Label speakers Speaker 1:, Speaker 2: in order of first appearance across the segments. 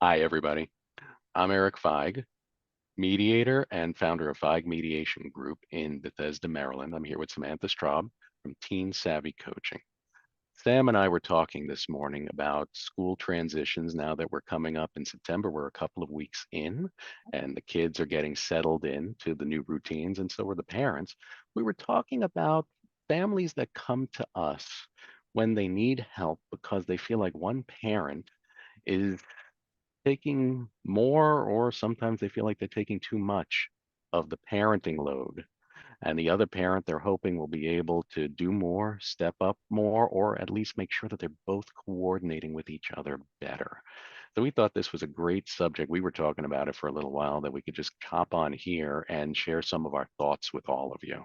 Speaker 1: Hi, everybody. I'm Erik Feig, mediator and founder of Feig Mediation Group in Bethesda, Maryland. I'm here with Samantha Straub from Teen Savvy Coaching. Sam and I were talking this morning about school transitions now that we're coming up in September. We're a couple of weeks in, and the kids are getting settled in to the new routines, and so are the parents. We were talking about families that come to us when they need help because they feel like one parent is taking more, or sometimes they feel like they're taking too much of the parenting load. And the other parent, they're hoping will be able to do more, step up more, or at least make sure that they're both coordinating with each other better. So we thought this was a great subject. We were talking about it for a little while that we could just hop on here and share some of our thoughts with all of you.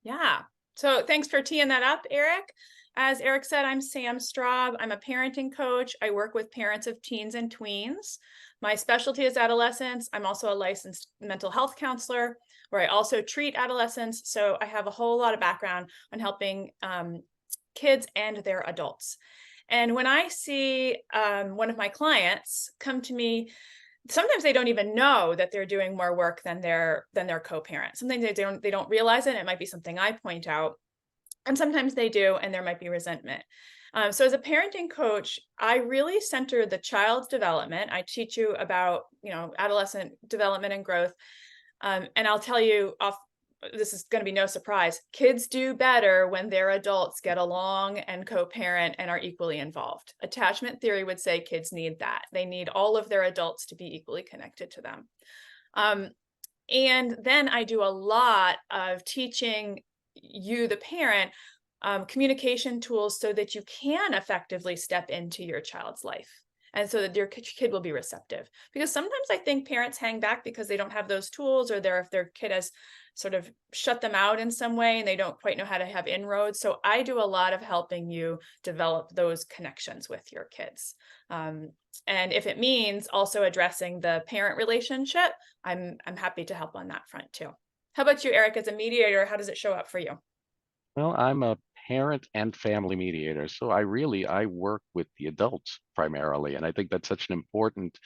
Speaker 2: Yeah. So thanks for teeing that up, Erik. As Erik said, I'm Sam Straub. I'm a parenting coach. I work with parents of teens and tweens. My specialty is adolescents. I'm also a licensed mental health counselor where I also treat adolescents. So I have a whole lot of background on helping kids and their adults. And when I see one of my clients come to me, sometimes they don't even know that they're doing more work than their co-parent. Sometimes they don't realize it. It might be something I point out, and sometimes they do, and there might be resentment. So as a parenting coach, I really center the child's development. I teach you about adolescent development and growth, and I'll tell you off. This is going to be no surprise. Kids do better when their adults get along and co-parent and are equally involved. Attachment theory would say kids need that. They need all of their adults to be equally connected to them. Um, and then I do a lot of teaching you, the parent, communication tools so that you can effectively step into your child's life and so that your kid will be receptive. Because sometimes I think parents hang back because they don't have those tools, or if their kid has sort of shut them out in some way and they don't quite know how to have inroads. So I do a lot of helping you develop those connections with your kids. Um, and if it means also addressing the parent relationship, I'm happy to help on that front too. How about you, Erik, as a mediator? How does it show up for you?
Speaker 1: Well, I'm a parent and family mediator, so I work with the adults primarily, and I think that's such an important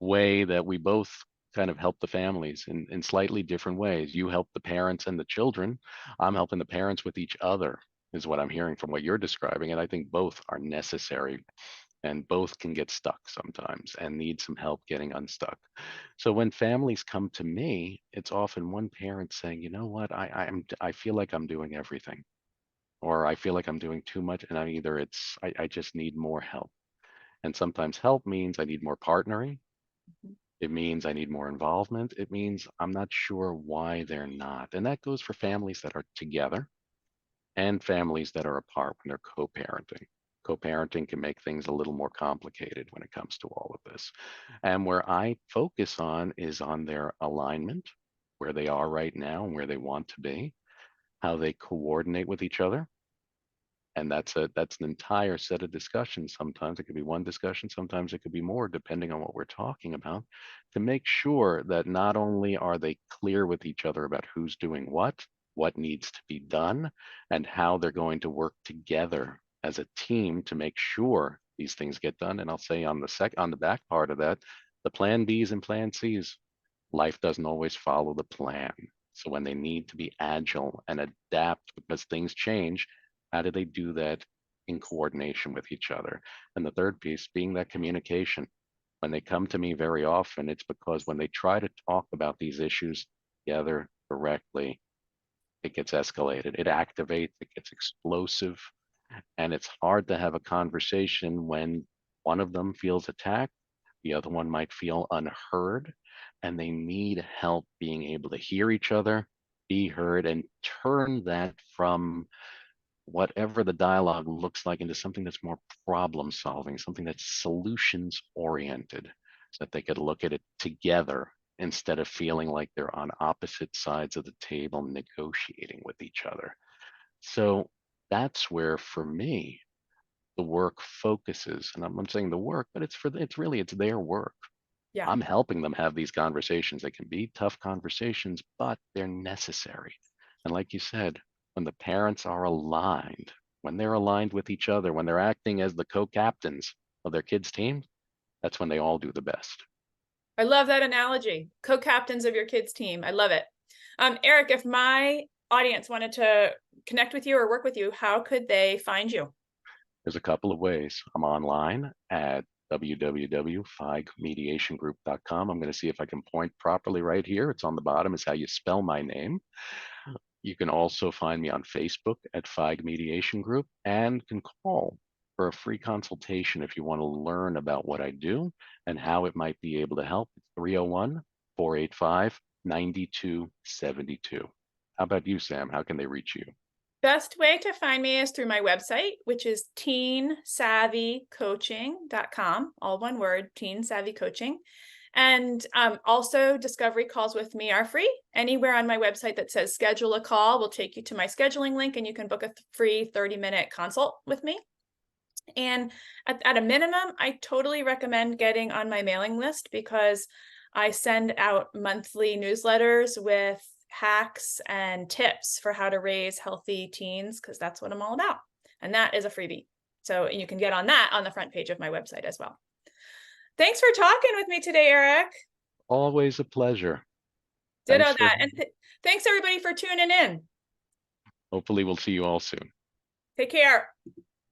Speaker 1: way that we both kind of help the families in slightly different ways. You help the parents and the children. I'm helping the parents with each other, is what I'm hearing from what you're describing. And I think both are necessary and both can get stuck sometimes and need some help getting unstuck. So when families come to me, it's often one parent saying, you know what, I feel like I'm doing everything, or I feel like I'm doing too much, and I just need more help. And sometimes help means I need more partnering. It means I need more involvement. It means I'm not sure why they're not. And that goes for families that are together and families that are apart when they're co-parenting. Co-parenting can make things a little more complicated when it comes to all of this. And where I focus on is on their alignment, where they are right now and where they want to be, how they coordinate with each other. And that's an entire set of discussions. Sometimes it could be one discussion, sometimes it could be more, depending on what we're talking about, to make sure that not only are they clear with each other about who's doing what needs to be done, and how they're going to work together as a team to make sure these things get done. And I'll say on the back part of that, the plan Bs and plan Cs, life doesn't always follow the plan. So when they need to be agile and adapt because things change, how do they do that in coordination with each other? And the third piece being that communication. When they come to me very often, it's because when they try to talk about these issues together directly, it gets escalated, it activates, it gets explosive, and it's hard to have a conversation when one of them feels attacked, the other one might feel unheard, and they need help being able to hear each other, be heard, and turn that from whatever the dialogue looks like into something that's more problem solving, something that's solutions oriented, so that they could look at it together instead of feeling like they're on opposite sides of the table negotiating with each other. So that's where, for me, the work focuses. And I'm saying the work, but it's their work.
Speaker 2: Yeah.
Speaker 1: I'm helping them have these conversations. They can be tough conversations, but they're necessary. And like you said, when the parents are aligned, when they're aligned with each other, when they're acting as the co-captains of their kids' team, That's when they all do the best.
Speaker 2: I love that analogy. Co-captains of your kids' team. I love it. Erik, if my audience wanted to connect with you or work with you, how could they find you?
Speaker 1: There's a couple of ways. I'm online at www.feigmediationgroup.com. I'm going to see if I can point properly right here. It's on the bottom, is how you spell my name. You can also find me on Facebook at Feig Mediation Group and can call for a free consultation if you want to learn about what I do and how it might be able to help. It's 301-485-9272. How about you, Sam? How can they reach you?
Speaker 2: Best way to find me is through my website, which is teensavvycoaching.com, all one word, Teen Savvy Coaching. And also discovery calls with me are free. Anywhere on my website that says schedule a call will take you to my scheduling link and you can book a free 30-minute consult with me. And at a minimum, I totally recommend getting on my mailing list because I send out monthly newsletters with hacks and tips for how to raise healthy teens, because that's what I'm all about. And that is a freebie. So you can get on that on the front page of my website as well. Thanks for talking with me today, Erik.
Speaker 1: Always a pleasure.
Speaker 2: Ditto
Speaker 1: Thanks for,
Speaker 2: that. And thanks everybody for tuning in.
Speaker 1: hopefully we'll see you all soon.
Speaker 2: Take care.